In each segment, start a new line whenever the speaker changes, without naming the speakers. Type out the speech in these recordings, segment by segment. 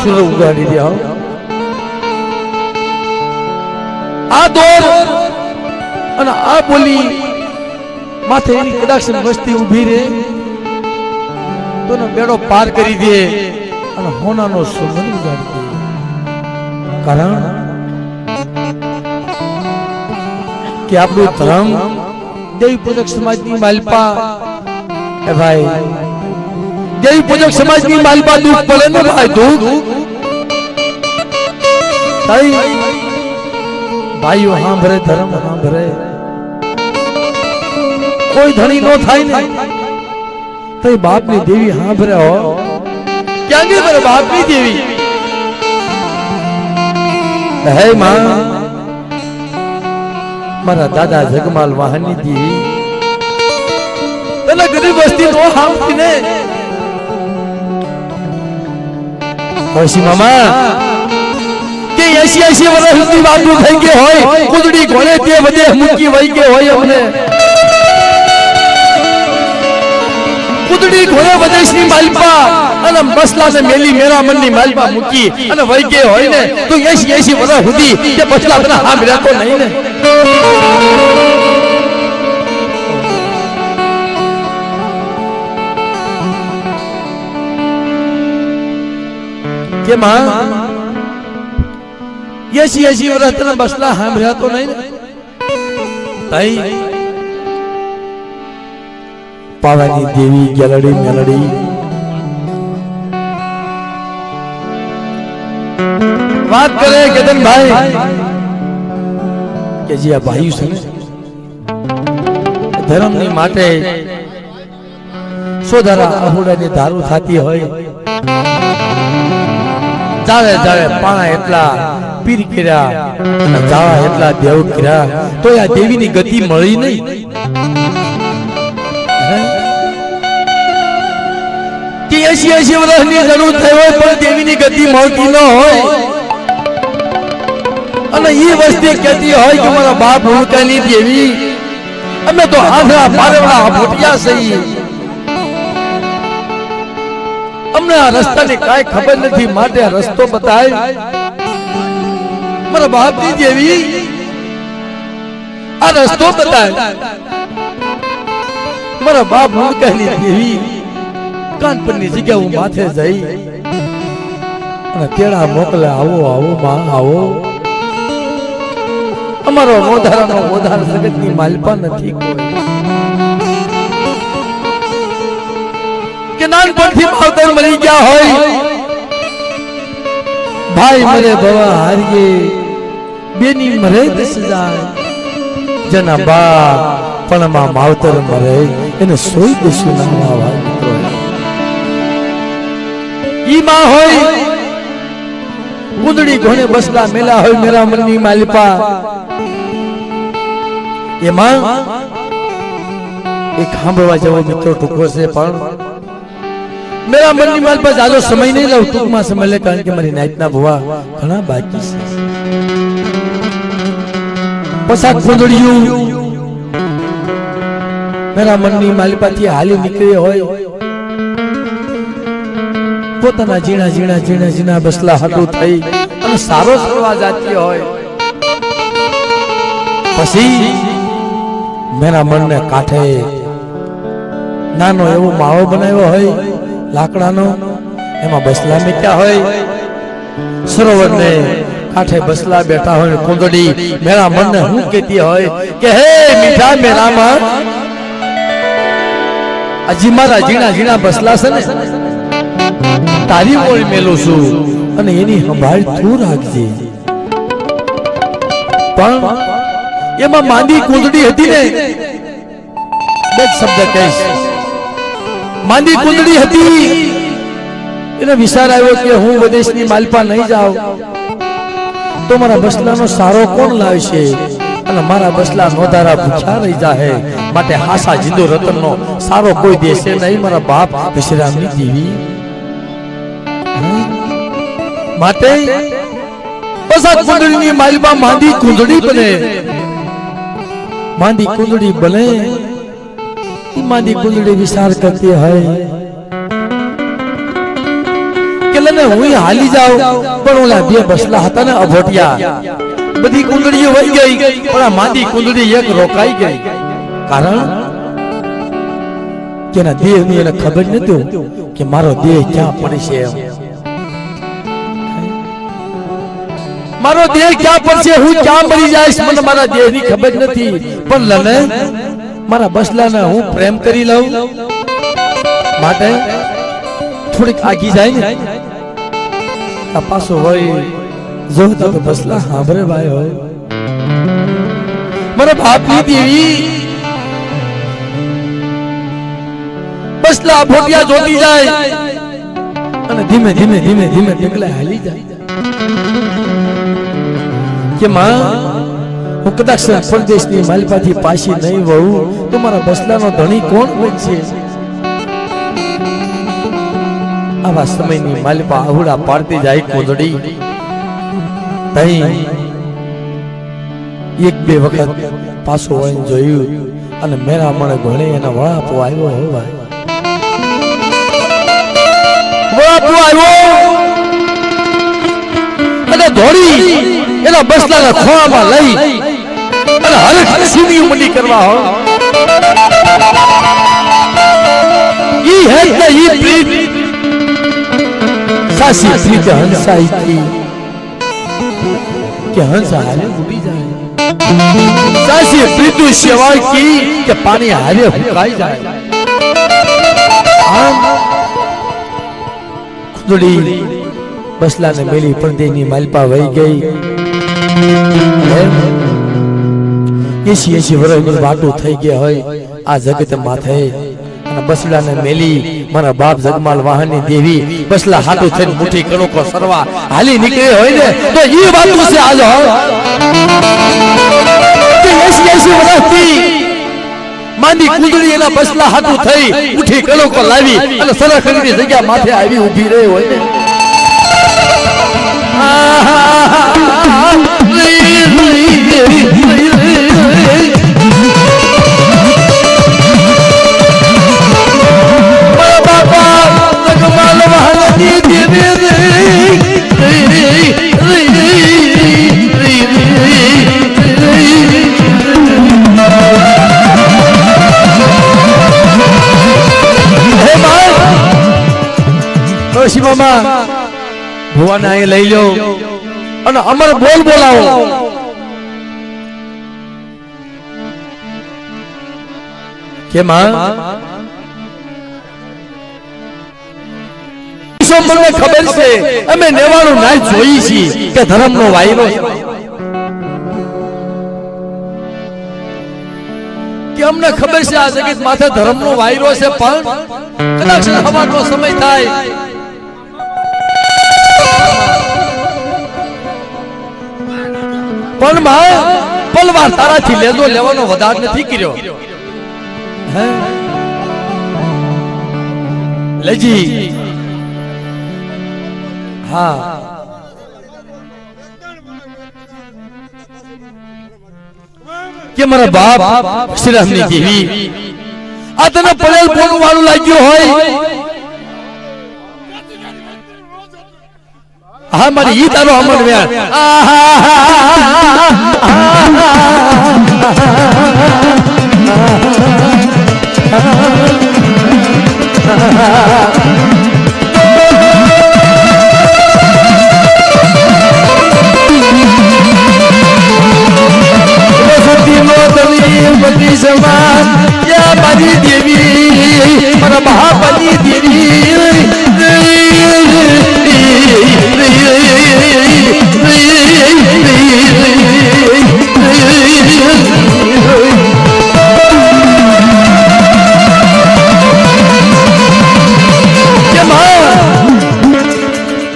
સુર ઉગાડી દે આ દોર અને આ બોલી માથે એની કદાચ મસ્તી ઊભી રહે તો ને બેડો પાર કરી દે અને હોનાનો સુગંધ ઉગાડી દે કારણ કે આપણું ધર્મ દેવી પૂજક સમાજની માલપા એ ભાઈ દેવી પૂજક સમાજની માલપા દુઃખ પડે ને ભાઈ દુઃખ ભાઈઓ સાંભળે ધર્મ સાંભળે કોઈ ધણી નો થાય ને તો બાપની દેવી સાંભળે હો ક્યાં ગઈ મારા બાપની દેવી હે માં મારા દાદા જગમાલ વાહનની દેવી તને ગરીબ વસ્તી નો સાંભળી ને હોશી મામા કે 80 વર્ષની વાતો થઈ ગઈ હોય કુદડી ઘોડે તે બધે મૂકી વઈ ગઈ હોય અમને કુદડી ઘોડે વદેશની માલપા અને બસલા ને મેલી મેરા મનની માલપા મૂકી અને વઈ ગઈ હોય ને તો 80 વર્ષ સુધી તે બસલા તને સાંભળ્યા તો નહીં ને કે માં 80 વર્ષ તને બસલા સાંભળ્યા તો નહીં તઈ પાવાની દેવી ગેલડી મેલડી વાત કરે કેતનભાઈ કે જે આ ભાઈ છે ને ધર્મની માટે સોધારા અહોડાની ધારું થતી હોય જાવે જાવે પાણા એટલા પીર કર્યા અને જાવા એટલા દેવ કર્યા તો આ દેવીની ગતિ મળી નહીં કે 80 વર્ષની જરૂર થઈ હોય પણ દેવીની ગતિ મળતી ન હોય અને એ વસ્તી કહેતી હોય કે મારા બાપ હુંકાની દેવી અમે તો આંધળા પારવડા ભોટિયા સહી અમને આ રસ્તાની કાંઈ ખબર નથી માટે આ રસ્તો બતાય મારા બાપની દેવી આ રસ્તો બતાય મારા બાપ હુંકાની દેવી કાનપુરની જગ્યા હું માથે જઈ અને તેડા મોકલે આવો આવો માં આવો અમારો મોધારાનો મોધાર જગતની માલપા નથી કોઈ કે નાનપણથી માવતર મળી ગયા હોય ભાઈ મરે ભવા હારીએ બેની મરે દસ જાય જના બા પણ માં માવતર મરે એને સોઈ દસ્યું ના આવા મિત્રો ઈ માં હોય કુંદડી ઘોડે બસલા મેલા હોય મેરા મનની માલપા એમાં એક સાંભળવા જેવો મિત્રો ટૂંકો છે પણ મેરા મનની માલપા જાજો સમય નહીં લઉં ટૂંકમાં સમય લે કારણ કે મારી નાઈટના ભવા ઘણા બાકી છે પસાક કુંદડીયું મેરા મનની માલપાથી હાલી નીકળી હોય પોતાના ઝીણા ઝીણા ઝીણા ઝીણા બસલા હાટું થઈ અને સારો સરવા જાતી હોય પછી મેરા મનને કાંઠે નાનો એવો માળો બનાવ્યો હોય લાકડાનો એમાં બસલા મૂક્યા હોય સરોવરને કાંઠે બસલા બેઠા હોય કુંદડી મેરા મનને હું કહેતી હોય કે હે મીઠા મેરા મન હજી મારા ઝીણા ઝીણા બસલા છે ને તારી મોળ મેલું છું અને એની સંભાળ તું રાખજે પણ એમાં માંદી કુંદડી હતી ને બે શબ્દ કહીશ માંદી કુંદડી હતી એને વિચાર આવ્યો કે હું વિદેશની માલપા નહીં જાઉં તો મારા બસલાનો સારો કોણ લાવશે અને મારા બસલા નોધારા ભૂખ્યા રહી જાય માટે હાસા જીંદો રતનનો સારો કોઈ દેશે નહીં મારા બાપ વિશ્રામની દેવી માટે પસા કુંદડીની માલપા માંદી કુંદડી બને માંદી કુંદડી બને માંદી કુંદડી વિચાર કરતી હોય કે અને હું હાલી જાઉં પણ ઓલા બે બસલા હતા ને અભોટિયા બધી કુંડળીઓ વહી ગઈ પણ આ માંદી કુંડળી એક રોકાઈ ગઈ કારણ કે એના દેહની એને ખબર નહોતું કે મારો દેહ ક્યાં પડશે એમ મારો દેહ ક્યાં પડશે હું ક્યાં મરી જઈશ મને મારા દેહની ખબર નથી પણ લને મારા બસલાને હું પ્રેમ કરી લઉં માટે થોડીક આગી જાય ને આ પાછો હોય જો તમે બસલા સાંભળે ભાઈ હોય મારા બાપની દેવી બસલા ભોટિયા જોતી જાય અને ધીમે ધીમે ધીમે ધીમે ઢગલા હાલી જાય કે માં હું કદાચ પરદેશની માલપાથી પાછી નહીં વહું તો મારા બસલાનો ધણી કોણ બનશે આવા સમયની માલપા આહુડા પાડતી જાય કોદડી તઈ એક બે વખત પાછો વળીને જોયું અને મેરા મને ઘણે એના વળાપો આવ્યો હો ભાઈ વળાપો આવ્યો અને ધોળી એના બસલાના ખોળામાં લઈ અને હરખ સીધી ઉમડી કરવા હો ઈ હે કે ઈ પ્રીત સાસી પ્રીત હંસાઈ કી કે હંસા હારે ઉડી જાય સાસી પ્રીતુ સેવા કી કે પાણી હારે હુકાઈ જાય આમ ખુદડી બસલાને મેલી પડદેની માલપા વહી ગઈ 80 વર્ષની વાતો થઈ ગયા હોય આ જગત માથે અને બસલાને મેલી મારા બાપ જગમાલ વાહનની દેવી બસલા હાથો થઈને મુઠ્ઠી કણકો સરવા હાલી નીકળે હોય ને તો ઈ વાતો છે આજ કે 80 વર્ષથી માંદી કુંડળી એના બસલા હાથો થઈ મુઠ્ઠી કણકો લાવી અને સરખડીની જગ્યા માથે આવી ઊભી રહી હોય ને મામા ભુવાને અહીં લઈ લો અને અમર બોલ બોલાવો કે માં મને ખબર છે અમે નેવાળું ના જોઈ છીએ કે ધર્મનો વાયરો કે અમને ખબર છે આ જગત માથે ધર્મનો વાયરો છે પણ કદાચ હવાનો સમય થાય પણ માં પલવાર તારાથી લેજો લેવાનો વધાર નથી કર્યો હે લેજી હા કે મારા બાપ શ્રીરામની દેવી આ તને પડેલ પોણું વાળું લાગ્યું હોય હા મારી ઈ તારો અમર વ્યાર બધી સમાન યા મારી દેવી મારા મહાબલી દેવી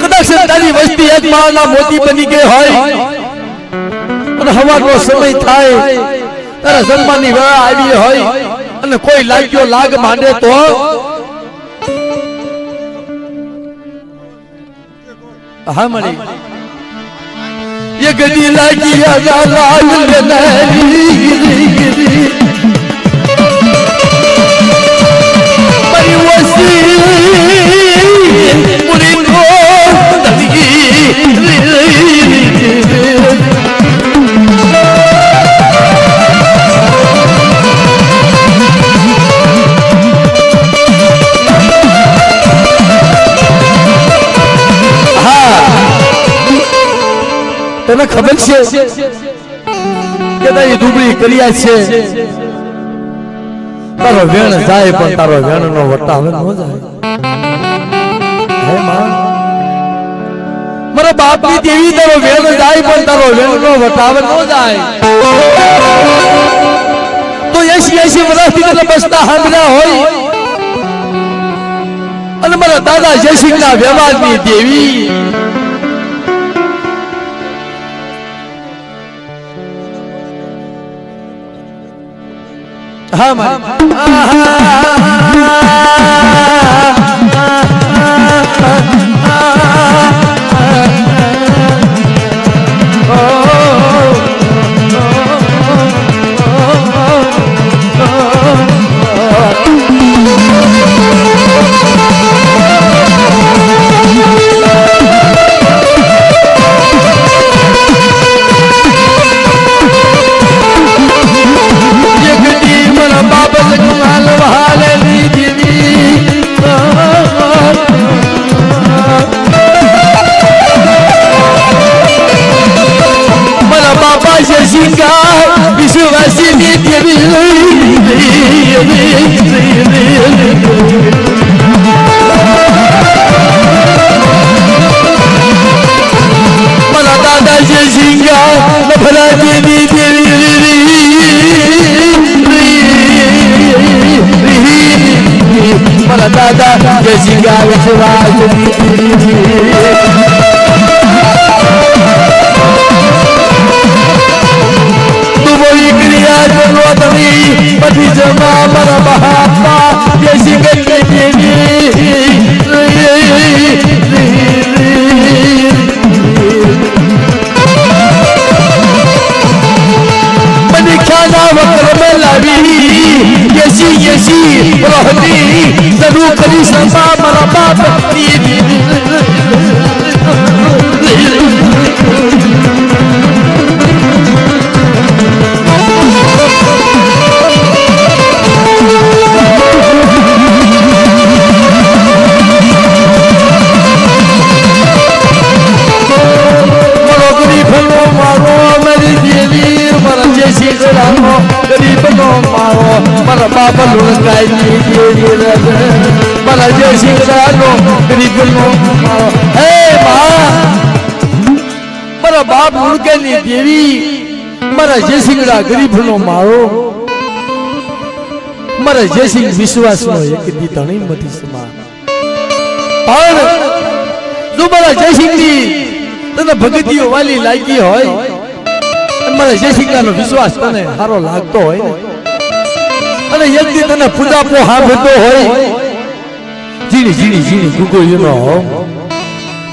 કદાચ તારી વસ્તી એક માળના મોતી બની ગઈ હોય અને હવાનો સમય થાય તારા જન્મની વેળા આવી હોય અને કોઈ લાગ્યો લાગ માંડે તો હા મળી ये गदी लागी आजा लाल नैरी परी वसी मुरी को તને ખબર છે કે તારી દુબળી કર્યા છે તારો વેણ જાય પણ તારો વેણ નો વટાવે ન જાય હે માં મારા બાપ ની દેવી તારો વેણ જાય પણ તારો વેણ નો વટાવે ન જાય તો 80 વર્ષથી તને બસતા સાંભળ્યા હોય અને મારા દાદા જયસિંહ ના વ્યવહારની દેવી હા દાદા જયસિંહ વિશ્વાસ પછી જમા મારા મહાત્મા જયસિંહ परीक्षा वक्र में लावी यसी यसी रहती जरूर करी संसा मरा बाप મારા બાપા લુણકાઈ મારા જય સિંગરાનો ગરીબનો હે માં મારા બાપ લુણકાની દેવી મારા જય સિંગરા ગરીબનો મારો મારા જય સિંહ વિશ્વાસનો એક દીધણી મતી સમાન પણ જો મારા જય સિંહની તને ભગતીઓ વાલી લાગી હોય મારા જય સિંહનો વિશ્વાસ તને સારો લાગતો હોય અને યજ્ઞ તને પૂજા પો હાંભળતો હોય જીણી જીણી જીણી ગુગળીનો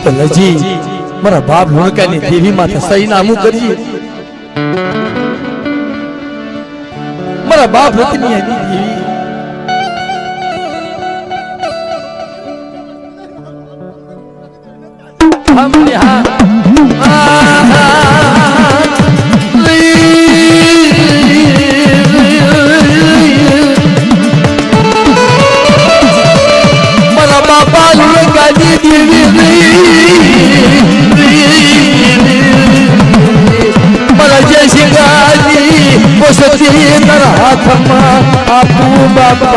તો લજી મારા બાપ લુણકાની દેવી માથે સહી નામું કરીએ મારા બાપ રતની એની દેવી हमने हाँ मरा बापा लुगानी मरा जैसी गानी वो सती तेरा हाथ में आपू बापा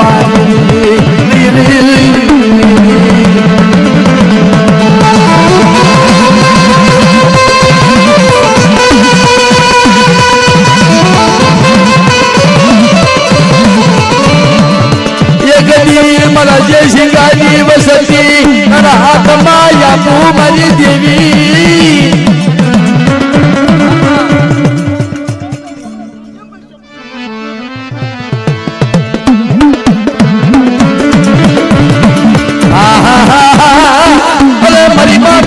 मरा जय सिंगानी वसती मरा हाथ माया पू मरी देवी मरी माँ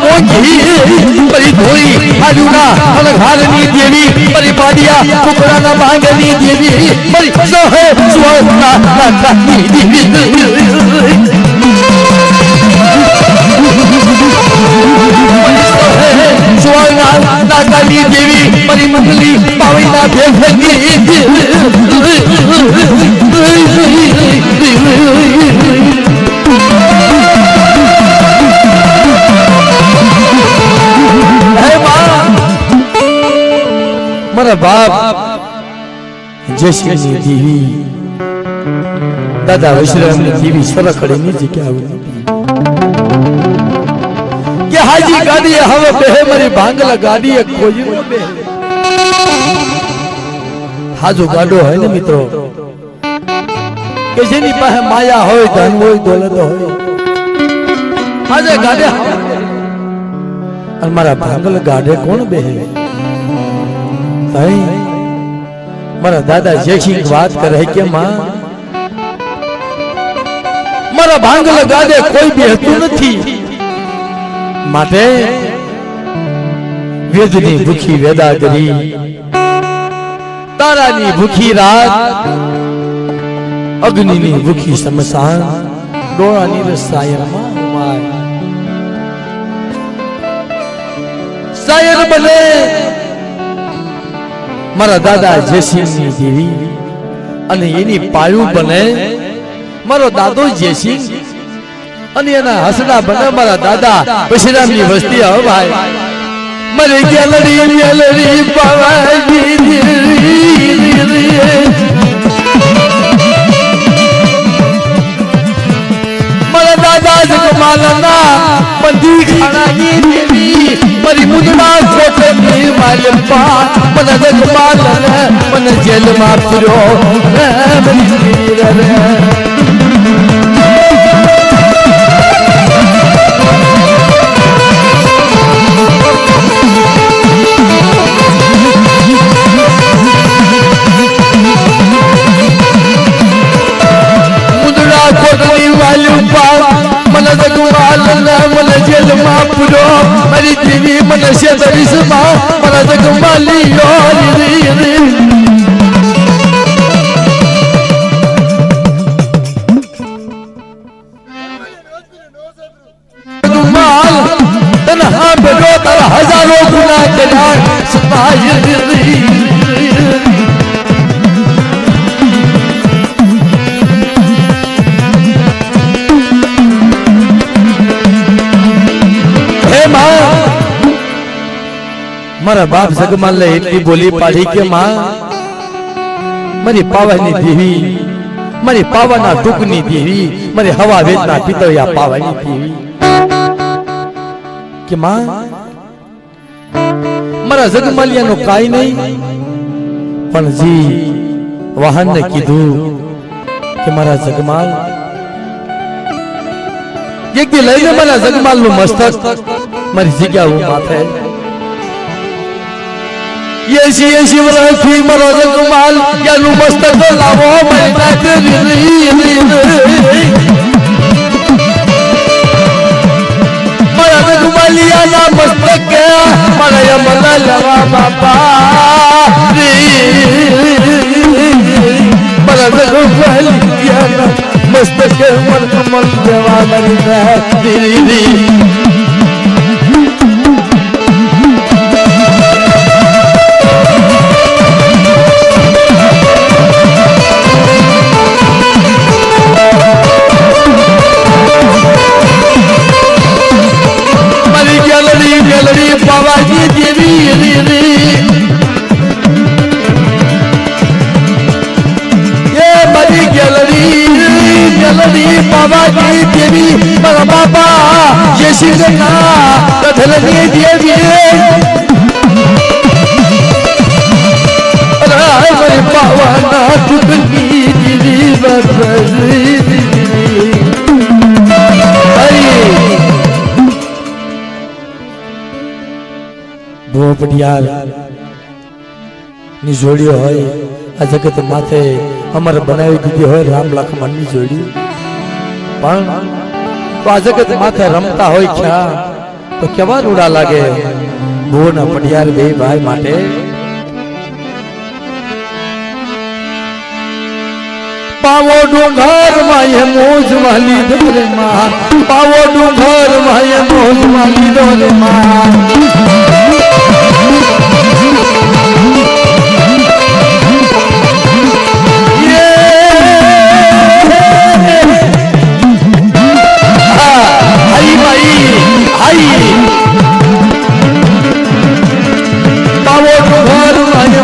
मरी धोई आजुना अलग हारनी देवी मरी पादिया कुकड़ा ना भांगनी देवी मरी सोहे सुहाना नानी देवी सुहाना नानी देवी मरी मंगली पाविना भेजनी મારા બાપ જયસિંહની દેવી દાદા વૈશ્રામની દેવી સરખડીની જગ્યા કે હાજી ગાડી હવે બેહે મારી ભાંગલા ગાડી એક કોઈ ન બે હાજો ગાડો હોય ને મિત્રો કે જેની પાસે માયા હોય ધન હોય દોલત હોય હાજે ગાડે અને મારા ભાંગલ ગાડે કોણ બેહે મારા દાદા જયસિંહ વાત કરે કે માં મારા ભાંગલ ગાડે કોઈ બેહતું નથી માટે વેદની ભૂખી વેદાગરી તારાની ભૂખી રાત અગ્નિની ભૂખી સમસાન ડોળાની રસાયણમાં ઉમાય સાયર બને મારા દાદા જયસિંહની દેવી અને એની પાયું બને મારો દાદો જયસિંહ અને એના હસડા બને મારા દાદા વૈશ્રામની વસ્તી હો ભાઈ મરે ગેલરી પાવાજી મારા દાદા જગમાલના બંધી ખાણાની દેવી મારી મુદડા છોટની માલપા મને જગમાલને મને જેલમાં પૂર્યો મારી રે મને જેલમાં પૂરો મારી દેવી મને શેતરીસમાં મારા જગમાલી તને હા બેઠો તારા હજારો ગુના કર્યા સતાય મારા બાપ જગમાલ ને એટલી બોલી પાડી કે માં મારી પાવાની દેવી મારી પાવાના દુઃખની દેવી મારી હવા વેદના પિતળિયા પાવાની દેવી કે માં મારા જગમાલિયાનું કાઈ નહીં પણ જી વાહનને કીધું કે મારા જગમાલ એક દી લઈને મારા જગમાલનું મસ્તક મારી જગ્યા માથે એસી વર્ષથી મારો જગમાલ યાનું મસ્તક લાવો મારા જગમાલિયાના મસ્તક મારા યમના લેવા બાપા મારા જગમાલિયાના મસ્તક મન કમલ દેવા મારી પાવાજી દેવી એ મારી ગેલરી પાવાજી દેવી મારા બાપા જયસિંહના કથલની દેવી મારી પાવાના દુઃખની દેવી ભોપડિયાર ની જોડીઓ હોય આ જગત માથે અમર બનાવી દીધી હોય રામ લક્ષ્મણ ની જોડી પણ આ જગત માથે રમતા હોય ક્યાં તો કેવા રૂડા લાગે ભોના પડિયાર બે ભાઈ માટે પાવો ડુંગર માં એ મોજ વાલી દોરે માં પાવો ડુંગર માં એ મોજ વાલી દોરે માં પાવો ડુંગર માં એ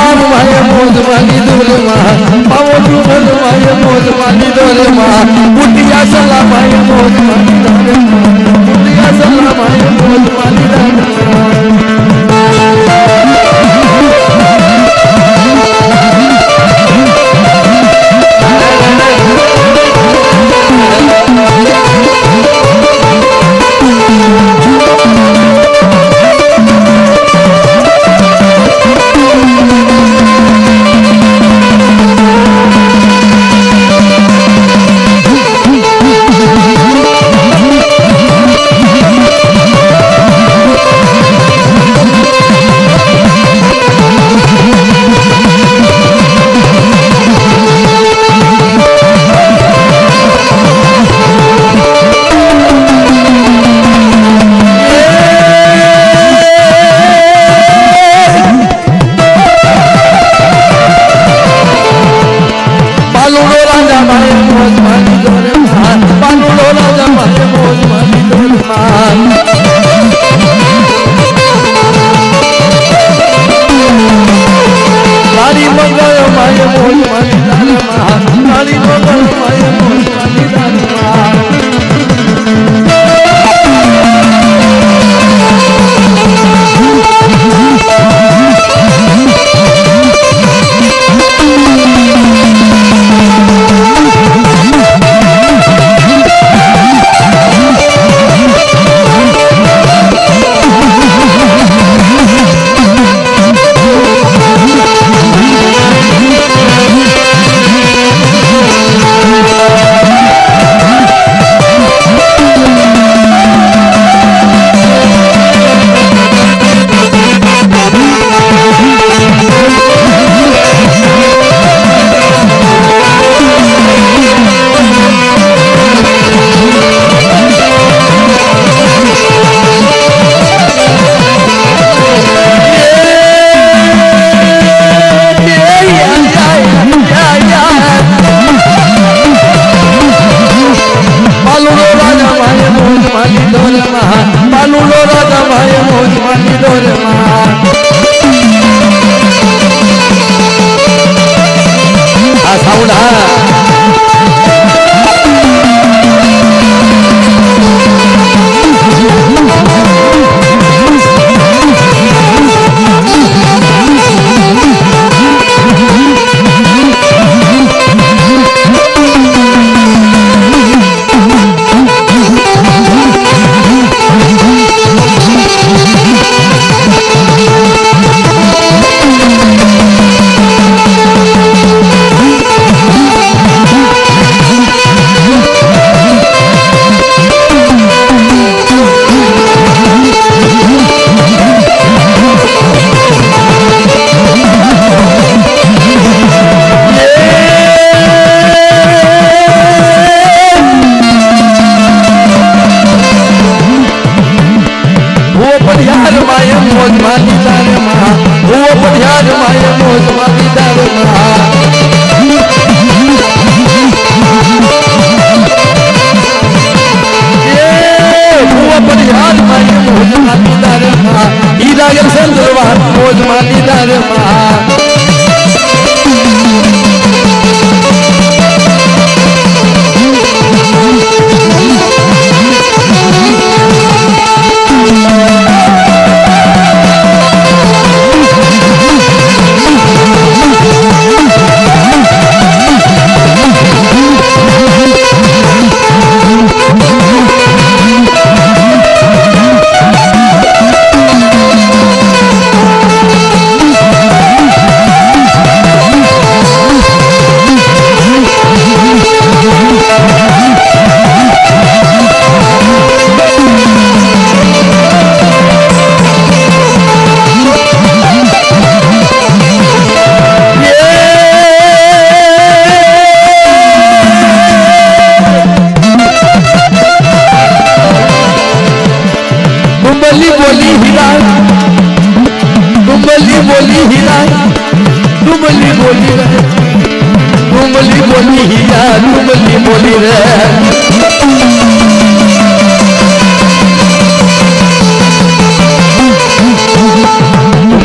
પાવ માય મોજ માલી દોરે માં પાવો ડુમર માય મોજ માલી દોરે માં બુટિયા સલા માય મોજ માલી દોરે માં બુટિયા સલા માય મોજ માલી દોરે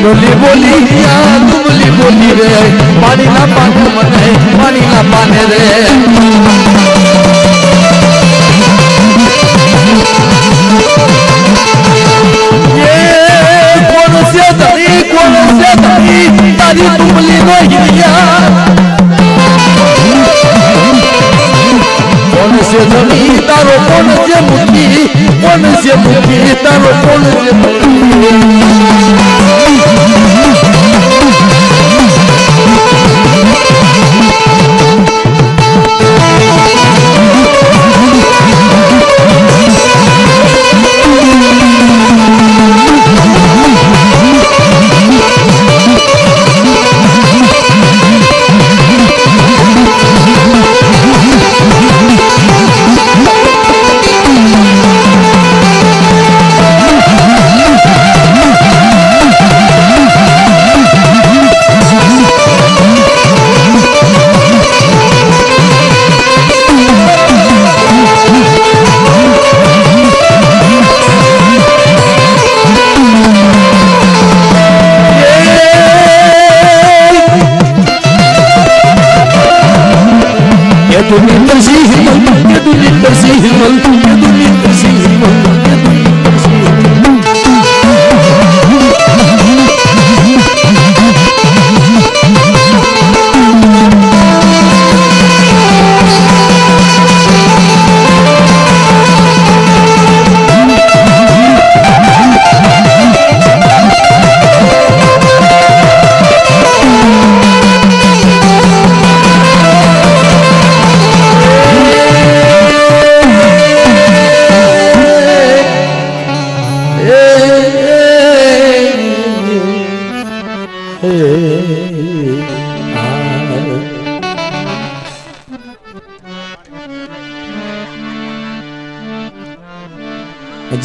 लोली बोली दुबली बोली रे पानी ना पाने मने पानी ना पाने रे ये कौन से धनी तारी दुबली रोहिया कौन से धनी तारो कौन से मुखी तारो कौन से मुखी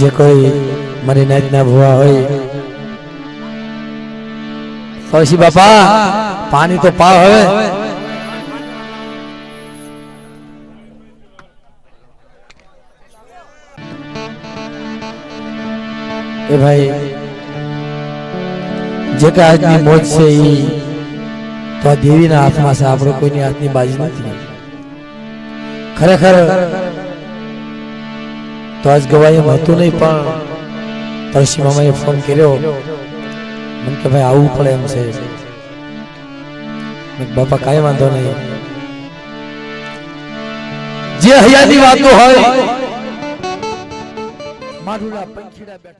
जे कोई मरी नाच ना भुआ हो फौसी बापा पानी तो पाव है ए भाई जेका आदमी मौज से ही तो देवी ना आत्मा से आपरो कोई नहीं आदमी बाजी नहीं खरेखर तो आज गवाही महत्व नहीं परसी मामा ये फोन करो मन के भाई आવું પડે એમ છે બાપા કાઈ વાંધો નહીં જે હયાની વાતો હોય મારુલા પંખીડા બેઠા